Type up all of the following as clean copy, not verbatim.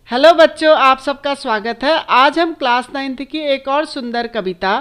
Hello बच्चों, आप सबका स्वागत है। आज हम क्लास 9th की एक और सुंदर कविता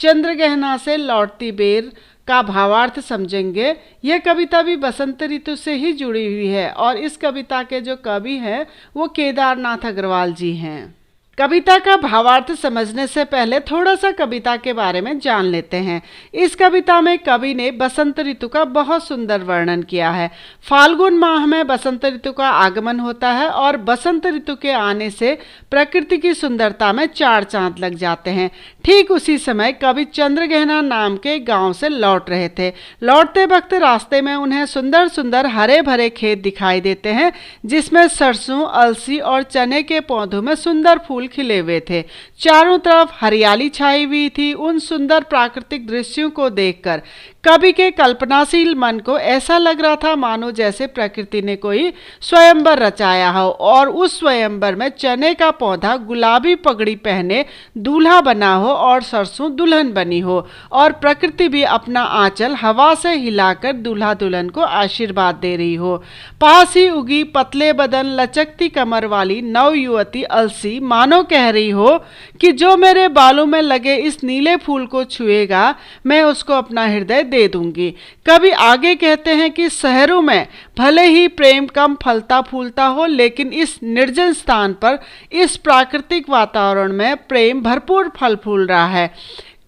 चंद्रग्रहण से लौटती बेर का भावार्थ समझेंगे। यह कविता भी बसंत ऋतु से ही जुड़ी हुई है और इस कविता के जो कवि हैं वो केदारनाथ अग्रवाल जी हैं। कविता का भावार्थ समझने से पहले थोड़ा सा कविता के बारे में जान लेते हैं। इस कविता में कवि ने बसंत ऋतु का बहुत सुंदर वर्णन किया है। फाल्गुन माह में बसंत ऋतु का आगमन होता है और बसंत ऋतु के आने से प्रकृति की सुंदरता में चार चांद लग जाते हैं। ठीक उसी समय कवि चंद्रग्रहण नाम के गांव से लौट रहे थे। लौटते वक्त रास्ते में उन्हें सुंदर सुंदर हरे भरे खेत दिखाई देते हैं, जिसमें सरसों, अलसी और चने के पौधों में सुंदर फूल खिले हुए थे। चारों तरफ हरियाली छाई हुई थी। उन सुंदर प्राकृतिक दृश्यों को देखकर कवि के कल्पनाशील मन को ऐसा लग रहा था मानो जैसे प्रकृति ने कोई स्वयंवर रचाया हो और उस स्वयंवर में चने का पौधा गुलाबी पगड़ी पहने दूल्हा बना हो और सरसों दुल्हन बनी हो और प्रकृति भी अपना आंचल हवा से हिलाकर दूल्हा दुल्हन को आशीर्वाद दे रही हो। पास ही उगी पतले बदन लचकती कमर वाली नव युवती अलसी मानो कह रही हो कि जो मेरे बालों में लगे इस नीले फूल को छुएगा मैं उसको अपना हृदय दे दूंगी। कवि आगे कहते हैं कि शहरों में भले ही प्रेम कम फलता फूलता हो, लेकिन इस निर्जन स्थान पर इस प्राकृतिक वातावरण में प्रेम भरपूर फल फूल रहा है।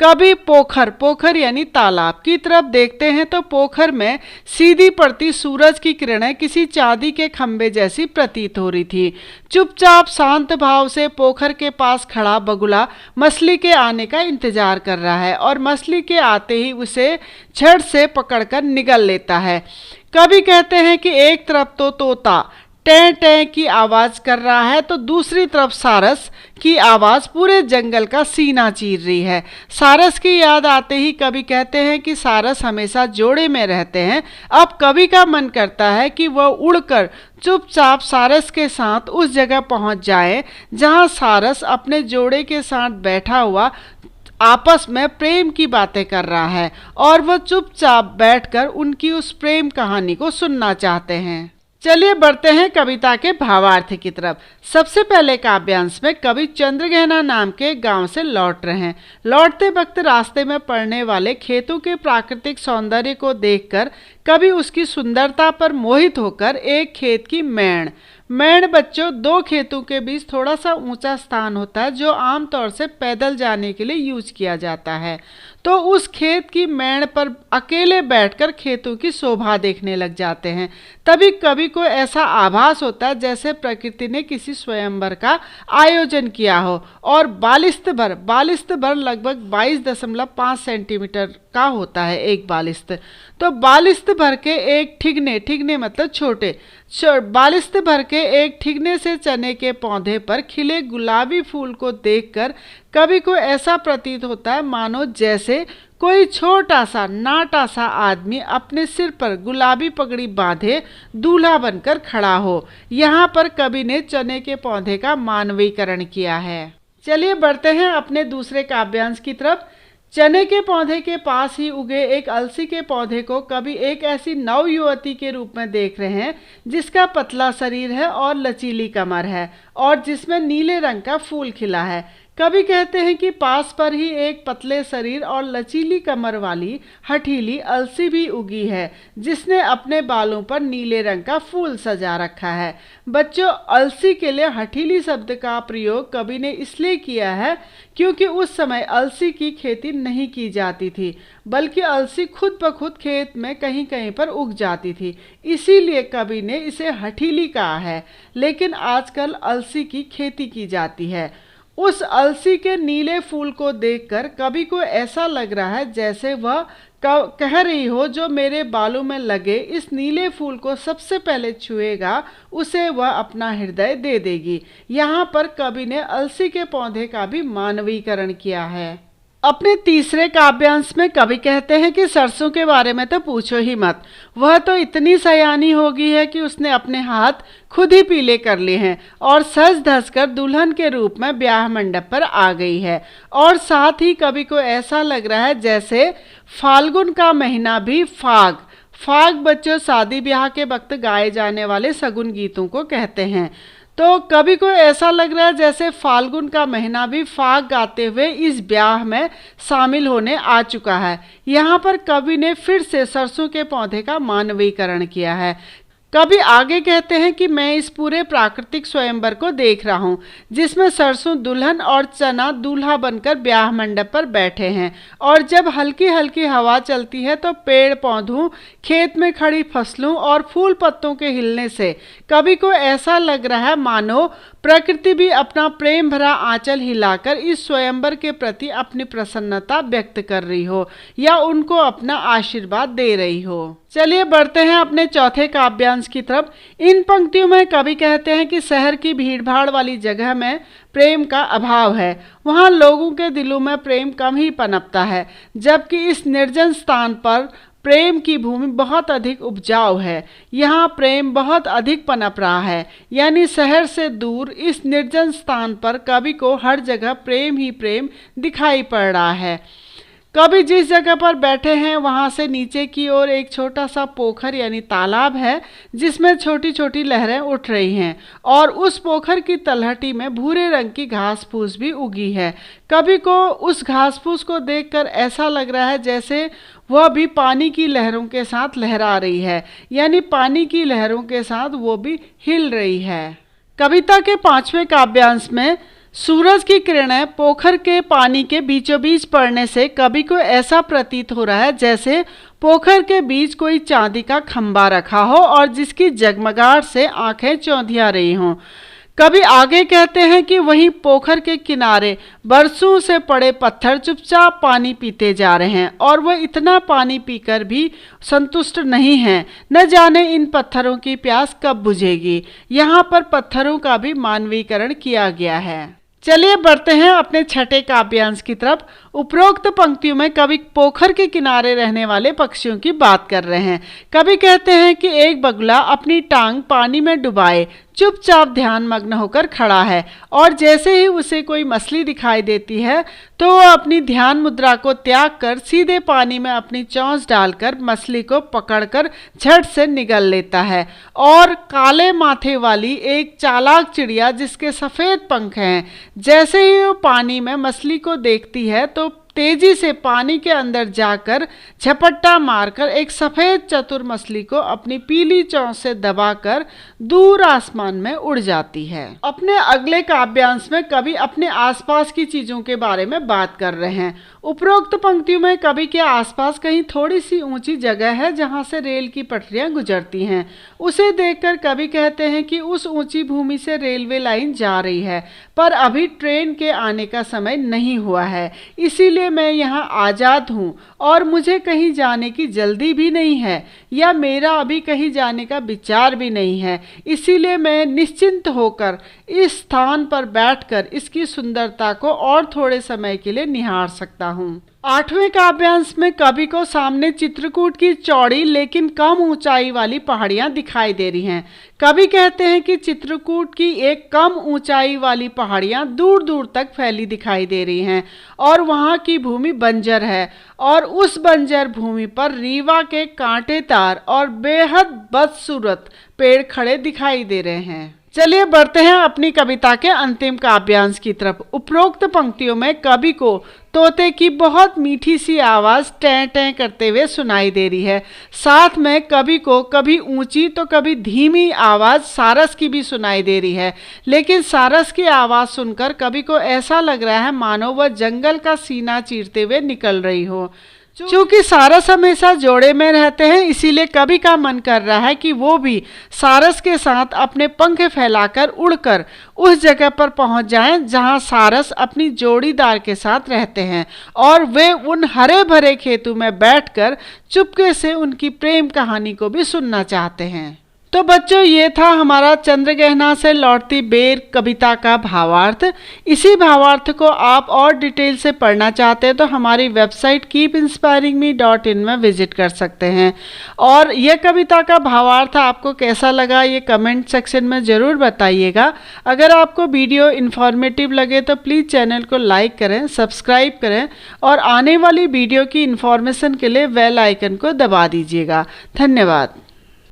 कभी पोखर यानी तालाब की तरफ देखते हैं तो पोखर में सीधी पड़ती सूरज की किरणें किसी चांदी के खंबे जैसी प्रतीत हो रही थी। चुपचाप शांत भाव से पोखर के पास खड़ा बगुला मछली के आने का इंतजार कर रहा है और मछली के आते ही उसे झट से पकड़कर निगल लेता है। कवि कहते हैं कि एक तरफ तो तोता टें टें की आवाज कर रहा है तो दूसरी तरफ सारस की आवाज पूरे जंगल का सीना चीर रही है। सारस की याद आते ही कवि कहते हैं कि सारस हमेशा जोड़े में रहते हैं। अब कवि का मन करता है कि वह उड़कर चुपचाप सारस के साथ उस जगह पहुंच जाए जहां सारस अपने जोड़े के साथ बैठा हुआ आपस में प्रेम की बातें कर रहा है और वह चुपचाप बैठकर उनकी उस प्रेम कहानी को सुनना चाहते हैं। चलिए बढ़ते हैं कविता के भावार्थ की तरफ। सबसे पहले काव्यांश में कवि चंद्रग्रहण नाम के गांव से लौट रहे हैं। लौटते वक्त रास्ते में पड़ने वाले खेतों के प्राकृतिक सौंदर्य को देखकर कवि उसकी सुंदरता पर मोहित होकर एक खेत की मैण बच्चों दो खेतों के बीच थोड़ा सा ऊंचा स्थान होता है जो आमतौर से पैदल जाने के लिए यूज किया जाता है। तो उस खेत की मैण पर अकेले बैठकर खेतों की शोभा देखने लग जाते हैं। तभी कवि को ऐसा आभास होता है जैसे प्रकृति ने किसी स्वयंवर का आयोजन किया हो और बालिस्त भर लगभग 22.5 सेंटीमीटर का होता है एक बालिस्त। तो बालिस्त भर के एक ठिगने मतलब छोटे बालिस्त भर के एक ठिगने से चने के पौधे पर खिले गुलाबी फूल को देखकर कवि को ऐसा प्रतीत होता है मानो जैसे कोई छोटा सा नाटा सा आदमी अपने सिर पर गुलाबी पगड़ी बांधे दूल्हा बनकर खड़ा हो। यहाँ पर कवि ने चने के पौधे का मानवीकरण किया है। चलिए बढ़ते हैं अपने दूसरे काव्यांश की तरफ। चने के पौधे के पास ही उगे एक अलसी के पौधे को कवि एक ऐसी नव युवती के रूप में देख रहे हैं जिसका पतला शरीर है और लचीली कमर है और जिसमें नीले रंग का फूल खिला है। कवि कहते हैं कि पास पर ही एक पतले शरीर और लचीली कमर वाली हठीली अलसी भी उगी है जिसने अपने बालों पर नीले रंग का फूल सजा रखा है। बच्चों, अलसी के लिए हठीली शब्द का प्रयोग कवि ने इसलिए किया है क्योंकि उस समय अलसी की खेती नहीं की जाती थी, बल्कि अलसी खुद ब खुद खेत में कहीं कहीं पर उग जाती थी। इसीलिए कवि ने इसे हठीली कहा है। लेकिन आजकल अलसी की खेती की जाती है। उस अलसी के नीले फूल को देखकर कवि को ऐसा लग रहा है जैसे वह कह रही हो जो मेरे बालों में लगे इस नीले फूल को सबसे पहले छुएगा उसे वह अपना हृदय दे देगी। यहाँ पर कवि ने अलसी के पौधे का भी मानवीकरण किया है। अपने तीसरे काव्यांश में कवि कहते हैं कि सरसों के बारे में तो पूछो ही मत, वह तो इतनी सयानी हो गई है कि उसने अपने हाथ खुद ही पीले कर लिए हैं और सज धज कर दुल्हन के रूप में ब्याह मंडप पर आ गई है। और साथ ही कवि को ऐसा लग रहा है जैसे फाल्गुन का महीना भी फाग बच्चों शादी ब्याह के वक्त गाए जाने वाले सगुन गीतों को कहते हैं। तो कवि को ऐसा लग रहा है जैसे फाल्गुन का महीना भी फाग गाते हुए इस ब्याह में शामिल होने आ चुका है। यहाँ पर कवि ने फिर से सरसों के पौधे का मानवीकरण किया है। कवि आगे कहते हैं कि मैं इस पूरे प्राकृतिक स्वयंवर को देख रहा हूँ जिसमें सरसों दुल्हन और चना दूल्हा बनकर ब्याह मंडप पर बैठे हैं, और जब हल्की हल्की हवा चलती है तो पेड़ पौधों, खेत में खड़ी फसलों और फूल पत्तों के हिलने से कवि को ऐसा लग रहा है मानो प्रकृति भी अपना प्रेम भरा आंचल हिलाकर इस स्वयंवर के प्रति अपनी प्रसन्नता व्यक्त कर रही हो या उनको अपना आशीर्वाद दे रही हो। चलिए बढ़ते हैं अपने चौथे काव्यांश की तरफ। इन पंक्तियों में कवि कहते हैं कि शहर की भीड़भाड़ वाली जगह में प्रेम का अभाव है, वहाँ लोगों के दिलों में प्रेम कम ही पनपता है, जबकि इस निर्जन स्थान पर प्रेम की भूमि बहुत अधिक उपजाऊ है। यहाँ प्रेम बहुत अधिक पनप रहा है, यानी शहर से दूर इस निर्जन स्थान पर कवि को हर जगह प्रेम ही प्रेम दिखाई पड़ रहा है। कवि जिस जगह पर बैठे हैं वहाँ से नीचे की ओर एक छोटा सा पोखर यानी तालाब है जिसमें छोटी छोटी लहरें उठ रही हैं, और उस पोखर की तलहटी में भूरे रंग की घास फूस भी उगी है। कवि को उस घास फूस को देखकर ऐसा लग रहा है जैसे वह भी पानी की लहरों के साथ लहरा रही है, यानी पानी की लहरों के साथ वो भी हिल रही है। कविता के 5वें काव्यांश में सूरज की किरणें पोखर के पानी के बीचों बीच पड़ने से कवि को ऐसा प्रतीत हो रहा है जैसे पोखर के बीच कोई चांदी का खंबा रखा हो और जिसकी जगमगाहट से आंखें चौंधिया रही हों। कवि आगे कहते हैं कि वहीं पोखर के किनारे बरसों से पड़े पत्थर चुपचाप पानी पीते जा रहे हैं, और वह इतना पानी पीकर भी संतुष्ट नहीं हैं। न जाने इन पत्थरों की प्यास कब बुझेगी। यहाँ पर पत्थरों का भी मानवीकरण किया गया है। चलिए बढ़ते हैं अपने छठे काव्यांश की तरफ। उपरोक्त पंक्तियों में कवि पोखर के किनारे रहने वाले पक्षियों की बात कर रहे हैं। कवि कहते हैं कि एक बगुला अपनी टांग पानी में डुबाए चुपचाप ध्यान मग्न होकर खड़ा है, और जैसे ही उसे कोई मछली दिखाई देती है तो वह अपनी ध्यान मुद्रा को त्याग कर सीधे पानी में अपनी चोंच डालकर मछली को पकड़कर झट से निगल लेता है। और काले माथे वाली एक चालाक चिड़िया जिसके सफ़ेद पंख हैं, जैसे ही वो पानी में मछली को देखती है तो तेजी से पानी के अंदर जाकर झपट्टा मारकर एक सफेद चतुर मछली को अपनी पीली चोंच से दबाकर दूर आसमान में उड़ जाती है। अपने अगले काव्यांश में कवि अपने आसपास की चीजों के बारे में बात कर रहे हैं। उपरोक्त पंक्तियों में कवि के आसपास कहीं थोड़ी सी ऊंची जगह है जहां से रेल की पटरियां गुजरती हैं। उसे देखकर कवि कहते हैं कि उस ऊंची भूमि से रेलवे लाइन जा रही है, पर अभी ट्रेन के आने का समय नहीं हुआ है, इसीलिए मैं यहाँ आज़ाद हूँ और मुझे कहीं जाने की जल्दी भी नहीं है, या मेरा अभी कहीं जाने का विचार भी नहीं है। इसीलिए मैं निश्चिंत होकर इस स्थान पर बैठकर इसकी सुंदरता को और थोड़े समय के लिए निहार सकता हूँ। 8वें काव्यांश में कवि को सामने चित्रकूट की चौड़ी लेकिन कम ऊंचाई वाली पहाड़ियां दिखाई दे रही हैं। कवि कहते हैं कि चित्रकूट की एक कम ऊंचाई वाली पहाड़ियां दूर दूर तक फैली दिखाई दे रही हैं और वहां की भूमि बंजर है, और उस बंजर भूमि पर रीवा के कांटेदार और बेहद बदसूरत पेड़ खड़े दिखाई दे रहे हैं। चलिए बढ़ते हैं अपनी कविता के अंतिम काव्यांश की तरफ। उपरोक्त पंक्तियों में कवि को तोते की बहुत मीठी सी आवाज़ टें टें करते हुए सुनाई दे रही है। साथ में कवि को कभी ऊंची तो कभी धीमी आवाज़ सारस की भी सुनाई दे रही है, लेकिन सारस की आवाज़ सुनकर कवि को ऐसा लग रहा है मानो वह जंगल का सीना चीरते हुए निकल रही हो। चूँकि सारस हमेशा जोड़े में रहते हैं, इसीलिए कवि का मन कर रहा है कि वो भी सारस के साथ अपने पंख फैलाकर उड़कर उस जगह पर पहुंच जाएं जहां सारस अपनी जोड़ीदार के साथ रहते हैं, और वे उन हरे भरे खेतों में बैठकर चुपके से उनकी प्रेम कहानी को भी सुनना चाहते हैं। तो बच्चों, ये था हमारा चंद्रगहना से लौटती बेर कविता का भावार्थ। इसी भावार्थ को आप और डिटेल से पढ़ना चाहते हैं तो हमारी वेबसाइट keepinspiringme.in में विजिट कर सकते हैं। और यह कविता का भावार्थ आपको कैसा लगा ये कमेंट सेक्शन में ज़रूर बताइएगा। अगर आपको वीडियो इन्फॉर्मेटिव लगे तो प्लीज़ चैनल को लाइक करें, सब्सक्राइब करें और आने वाली वीडियो की इन्फॉर्मेशन के लिए बेल आइकन को दबा दीजिएगा। धन्यवाद।